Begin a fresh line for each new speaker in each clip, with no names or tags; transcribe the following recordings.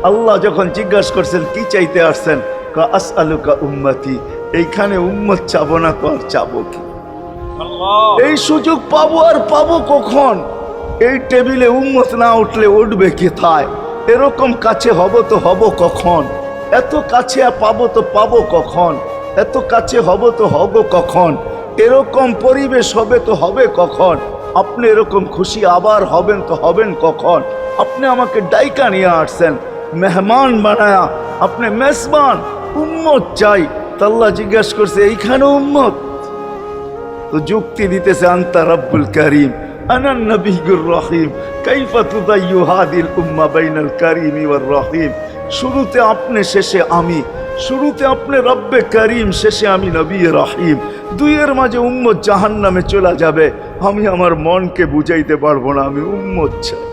আল্লাহ যখন জিজ্ঞাসা করছেন কি চাইতে আসছেন, আসআলুকা উম্মতি, এইখানে উম্মত চাবো না তো আর চাবো কি? এই সুযোগ পাবো আর পাবো কখন? এই টেবিলে উম্মত না উঠলে উঠবে কোথায়? এরকম কাছে হব তো হব কখন? এত কাছে পাবো তো পাবো কখন? এত কাছে হব তো হব কখন? এরকম পরিবেশ হবে তো হবে কখন? আপনি এরকম খুশি আবার হবেন তো হবেন কখন? আপনি আমাকে ডাইকা নিয়ে আসছেন, মেহমান বানায়া, আপনি মেজবান, উম্মত চাই। আল্লাহ জিজ্ঞাসা করছে এইখানে উম্মত? তো যুক্তি দিতেছে আনতা রব্বুল করিম আনা নবিয়ুর রহিম কাইফা তুদাইয়ু হাদিল উম্মাহ বাইনাল কারীমি ওয়ার রহিম। শুরুতে আপনি শেষে আমি, শুরুতে আপনি রব্বে করিম, শেষে আমি নবী রহিম। দুইয়ের মাঝে উম্মত জাহান্নামে চলে যাবে, আমি আমার মনকে বুঝাইতে পারবো না, আমি উম্মত চাই।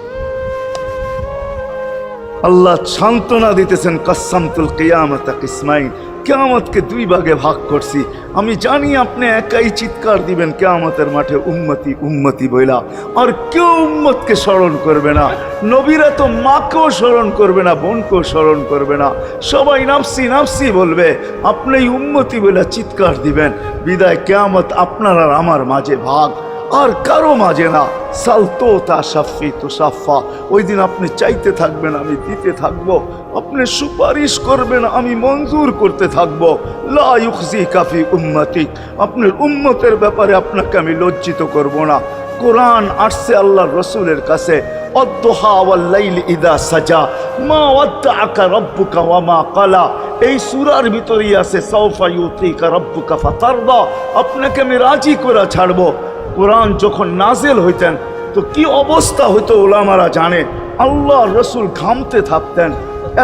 আল্লাহ সান্ত্বনা দিতেছেন কাসসামতুল কিয়ামাতা কিসমাইন, কিয়ামতকে দুই ভাগে ভাগ করছি। আমি জানি আপনি একাই চিৎকার দিবেন কিয়ামতের মাঠে উম্মতি উম্মতি বইলা, আর কেউ উম্মতকে স্মরণ করবে না। নবীরা তো মাকেও স্মরণ করবে না, বোনকেও স্মরণ করবে না, সবাই নাফসি নাফসি বলবে। আপনি উম্মতি বইলা চিৎকার দিবেন, বিদায় কিয়ামত আপনার আর আমার মাঝে ভাগ, আর কারো মাঝে না। সালতো তা সাফি তো সাফা, ওই দিন আপনি চাইতে থাকবেন, আমি দিতে থাকবো। আপনি সুপারিশ করবেন, আমি মঞ্জুর করতে থাকবো। লা ইউখজি কাফি উম্মতিক, আপনার উম্মতের ব্যাপারে আপনাকে আমি লজ্জিত করব না। কোরআন আসছে আল্লাহর রসুলের কাছে, অদ্দুহা ওয়াল লাইলি ইদা সাজা মা ওয়াদ্দাআকা রাব্বুকা ওয়া মা ক্বালা। এই সূরার ভিতরেই আছে সাউফা ইউতিকা রাব্বুকা ফাতারদা, আপনাকে আমি রাজি করে ছাড়বো। কোরআন যখন নাজেল হইতেন তো কি অবস্থা হইতো ওলামারা জানে। আল্লাহ রসুল ঘামতে থাকতেন,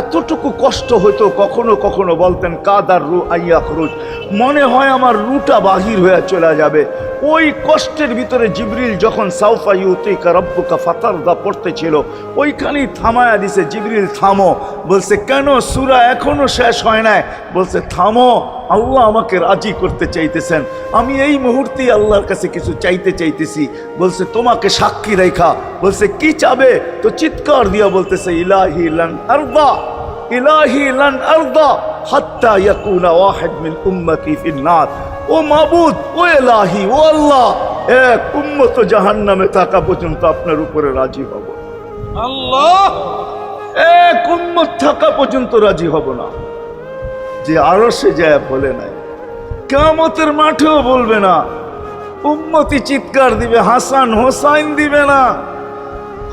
এতটুকু কষ্ট হইতো, কখনো কখনো বলতেন কাদার রু আইয়া খরুজ, মনে হয় আমার রুটা বাহির হয়ে চলে যাবে। ওই কষ্টের ভিতরে জিবরিল যখন সাউফা ইউতিকা রাব্বুকা ফাতারদা পড়তেছিল, ওইখানেই থামায়া দিছে, জিবরিল থামো। বলছে কেন? সূরা এখনো শেষ হয় নাই। বলছে থামো, আল্লাহ আমাকে রাজি করতে চাইতেছেন, আমি এই মুহূর্তেই আল্লাহর কাছে কিছু চাইতে চাইতেছি। বলছে তোমাকে সাক্ষী রেখা। বলছে কি চাবে? তো চিৎকার দিয়া বলতেছে ইলাহি লান আরদা, ইলাহি লান আরদা হাত্তা ইয়াকুনা ওয়াহিদ মিন উম্মতি ফিন নার। ও মাবুদ, ও ইলাহি, ও আল্লাহ, এক উম্মত জাহান্নামে থাকা পর্যন্ত আপনার উপরে রাজি হব। আল্লাহ, এক উম্মত থাকা পর্যন্ত রাজি হব না। যে আরশে যায় বলে নাই, কিয়ামতের মাঠেও বলবে না। উম্মতি চিৎকার দিবে, হাসান হোসাইন দিবে না।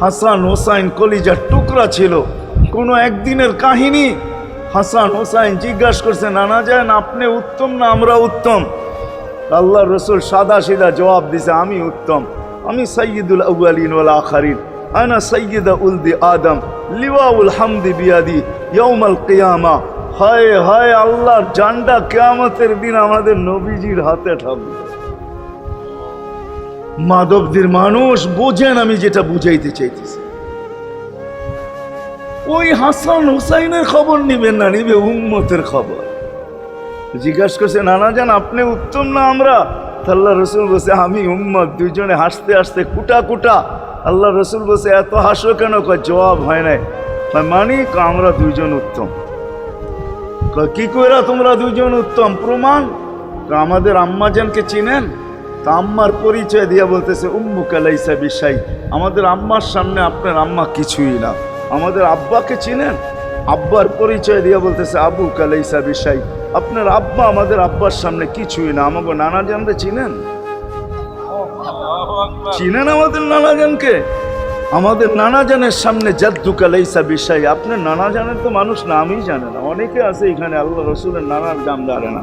হাসান হোসাইন কলিজার টুকরা ছিল, কোনো একদিনের কাহিনী। হাসান হোসাইন জিজ্ঞাসা করছে নানা যান আপনি উত্তম না আমরা উত্তম? আল্লাহ রসুল সাদা সিধা জবাব দিছে আমি উত্তম, আমি সাইয়্যিদুল আউয়ালিন ওয়াল আখিরিন, আনা সাইয়্যিদা উলদি আদম, লিওয়াউল হামদি বিয়াদি ইয়াউমাল কিয়ামা। হায় হায়, আল্লাহর জান্ডা কিয়ামতের দিন আমাদের নবীজির হাতে থাকবে। মাধবদের মানুষ বোঝেন আমি যেটা বুঝাইতে চাইতেছি। ওই হাসান হুসাইনের খবর নিবেন না, নিবে উম্মতের খবর। জিজ্ঞাসা করছে নানা জান আপনি উত্তম না আমরা? আল্লাহ রসুল বলছে আমি উম্মত। দুইজনে হাসতে হাসতে কুটা কুটা। আল্লাহ রসুল বলছে এত হাসো কেন? জবাব হয় নাই। মানি আমরা দুইজন উত্তম। কি কইরা তোমরা দুইজন উত্তম? প্রমাণ। আমাদের আম্মাজানকে চিনেন? তা আম্মার পরিচয় দিয়া বলতেছে উম্মুকা লাইসা বিশাই, আমাদের আম্মার সামনে আপনার আম্মা কিছুই না। আমাদের আব্বাকে চিনেন? আব্বার পরিচয় দিয়া বলতেছে আবুকা লাইসা বিশাই, আপনার আব্বা আমাদের আব্বার সামনে কিছুই না। আমাকে নানা জানরে চিনেন? চিনেন আমাদের নানা জানকে? আমাদের নানা জানের সামনে জাদ্দুকা লাইসা বিশাই, আপনার নানা জানের তো মানুষ নামই জানে না। অনেকে আছে এখানে আল্লাহ রসুলের নানার নাম জানে না,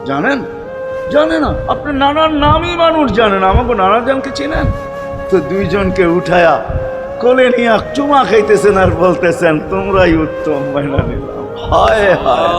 জানেন? জানে না। আপনার নানার নামই মানুষ জানে না, আমাকে নানা জানকে চিনেন? তো দুইজনকে উঠায়া কোলে নিয়ে চুমা খাইতেছেন আর বলতেছেন তোমরাই উত্তম। মাইনা নিলাম। হায় হায়,